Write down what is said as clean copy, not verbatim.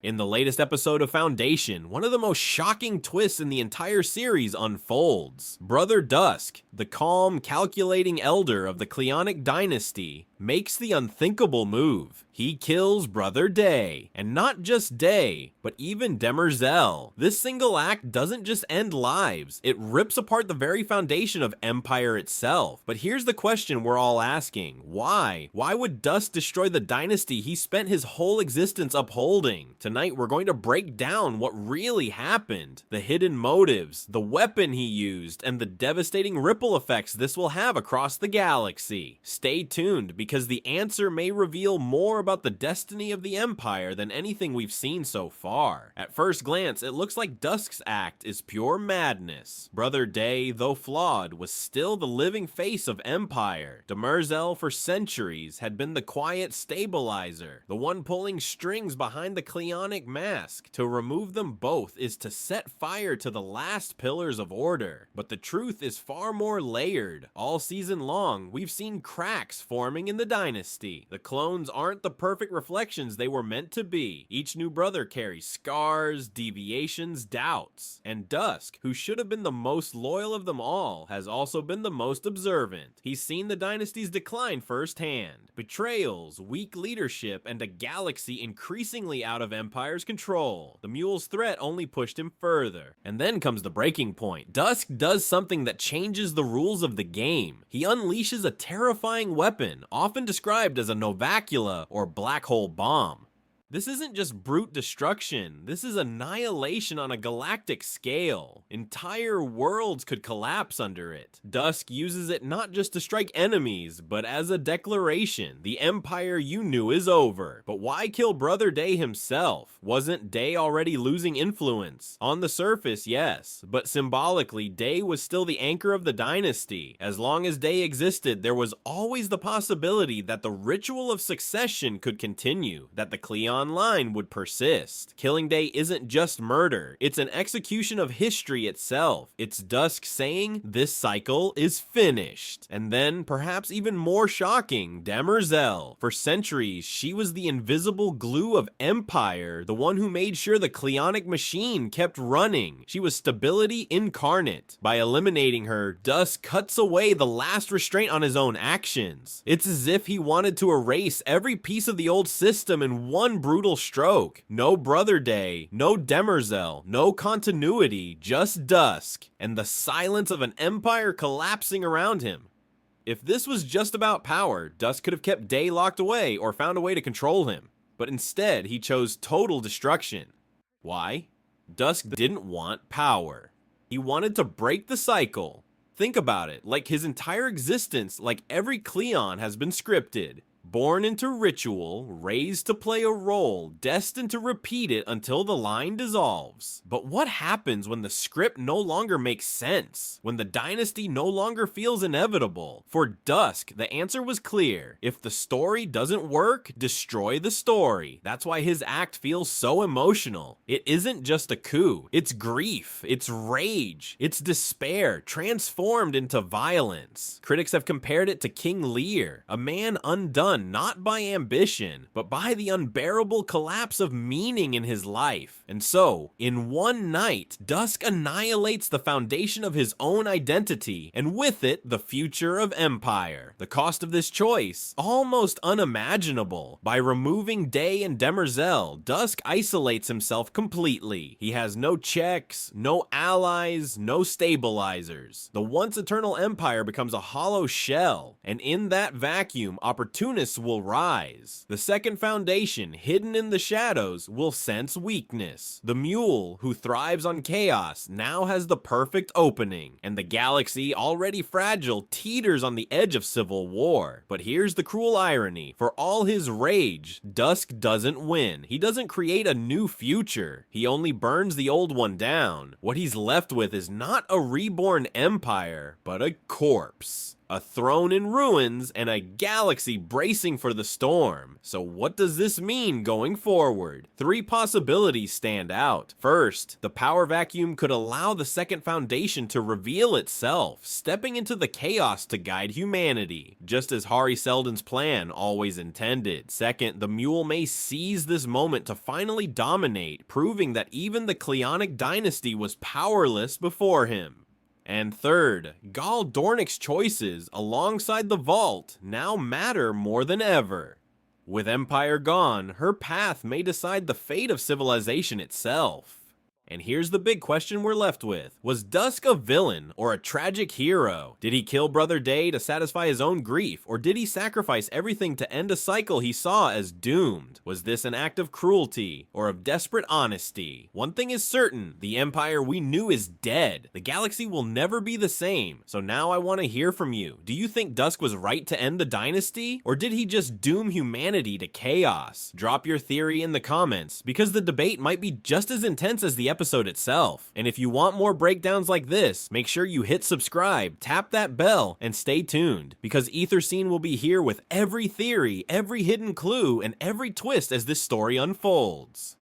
In the latest episode of Foundation, one of the most shocking twists in the entire series unfolds. Brother Dusk, the calm, calculating elder of the Cleonic dynasty, makes the unthinkable move. He kills Brother Day, and not just Day, but even Demerzel. This single act doesn't just end lives, it rips apart the very foundation of Empire itself. But here's the question we're all asking. Why? Why would Dusk destroy the dynasty he spent his whole existence upholding? Tonight we're going to break down what really happened, the hidden motives, the weapon he used, and the devastating ripple effects this will have across the galaxy. Stay tuned, because the answer may reveal more about the destiny of the Empire than anything we've seen so far. At first glance, it looks like Dusk's act is pure madness. Brother Day, though flawed, was still the living face of Empire. Demerzel, for centuries, had been the quiet stabilizer, the one pulling strings behind the Cleonic mask. To remove them both is to set fire to the last pillars of order. But the truth is far more layered. All season long, we've seen cracks forming in the dynasty. The clones aren't the perfect reflections they were meant to be. Each new brother carries scars, deviations, doubts. And Dusk, who should have been the most loyal of them all, has also been the most observant. He's seen the dynasty's decline firsthand. Betrayals, weak leadership, and a galaxy increasingly out of Empire's control. The Mule's threat only pushed him further. And then comes the breaking point. Dusk does something that changes the rules of the game. He unleashes a terrifying weapon, often described as a novacula or black hole bomb. This isn't just brute destruction, this is annihilation on a galactic scale. Entire worlds could collapse under it. Dusk uses it not just to strike enemies, but as a declaration. The Empire you knew is over. But why kill Brother Day himself? Wasn't Day already losing influence? On the surface, yes, but symbolically, Day was still the anchor of the dynasty. As long as Day existed, there was always the possibility that the ritual of succession could continue, that the cleon line would persist. Killing Day isn't just murder, it's an execution of history itself. It's Dusk saying, this cycle is finished. And then, perhaps even more shocking, Demerzel. For centuries, she was the invisible glue of Empire, the one who made sure the Cleonic machine kept running. She was stability incarnate. By eliminating her, Dusk cuts away the last restraint on his own actions. It's as if he wanted to erase every piece of the old system in one brutal stroke. No Brother Day, no Demerzel, no continuity, just Dusk, and the silence of an empire collapsing around him. If this was just about power, Dusk could have kept Day locked away or found a way to control him. But instead, he chose total destruction. Why? Dusk didn't want power. He wanted to break the cycle. Think about it, like his entire existence, like every cleon has been scripted. Born into ritual, raised to play a role, destined to repeat it until the line dissolves. But what happens when the script no longer makes sense? When the dynasty no longer feels inevitable? For Dusk, the answer was clear. If the story doesn't work, destroy the story. That's why his act feels so emotional. It isn't just a coup. It's grief. It's rage. It's despair, transformed into violence. Critics have compared it to King Lear, a man undone not by ambition, but by the unbearable collapse of meaning in his life. And so, in one night, Dusk annihilates the foundation of his own identity, and with it, the future of Empire. The cost of this choice, almost unimaginable. By removing Day and Demerzel, Dusk isolates himself completely. He has no checks, no allies, no stabilizers. The once eternal Empire becomes a hollow shell, and in that vacuum, opportunists will rise. The second foundation, hidden in the shadows, will sense weakness. The Mule, who thrives on chaos, now has the perfect opening, and the galaxy, already fragile, teeters on the edge of civil war. But here's the cruel irony. For all his rage, Dusk doesn't win. He doesn't create a new future. He only burns the old one down. What he's left with is not a reborn empire, but a corpse. a throne in ruins, and a galaxy bracing for the storm. So what does this mean going forward? 3 possibilities stand out. First, the power vacuum could allow the second foundation to reveal itself, stepping into the chaos to guide humanity, just as Hari Seldon's plan always intended. Second, the Mule may seize this moment to finally dominate, proving that even the Cleonic dynasty was powerless before him. And third, Gall Dornick's choices, alongside the Vault, now matter more than ever. With Empire gone, her path may decide the fate of civilization itself. And here's the big question we're left with. Was Dusk a villain or a tragic hero? Did he kill Brother Day to satisfy his own grief, or did he sacrifice everything to end a cycle he saw as doomed? Was this an act of cruelty or of desperate honesty? One thing is certain, the Empire we knew is dead. The galaxy will never be the same. So now I want to hear from you. Do you think Dusk was right to end the dynasty, or did he just doom humanity to chaos? Drop your theory in the comments, because the debate might be just as intense as the episode itself. And if you want more breakdowns like this, make sure you hit subscribe, tap that bell, and stay tuned, because Aetherscene will be here with every theory, every hidden clue, and every twist as this story unfolds.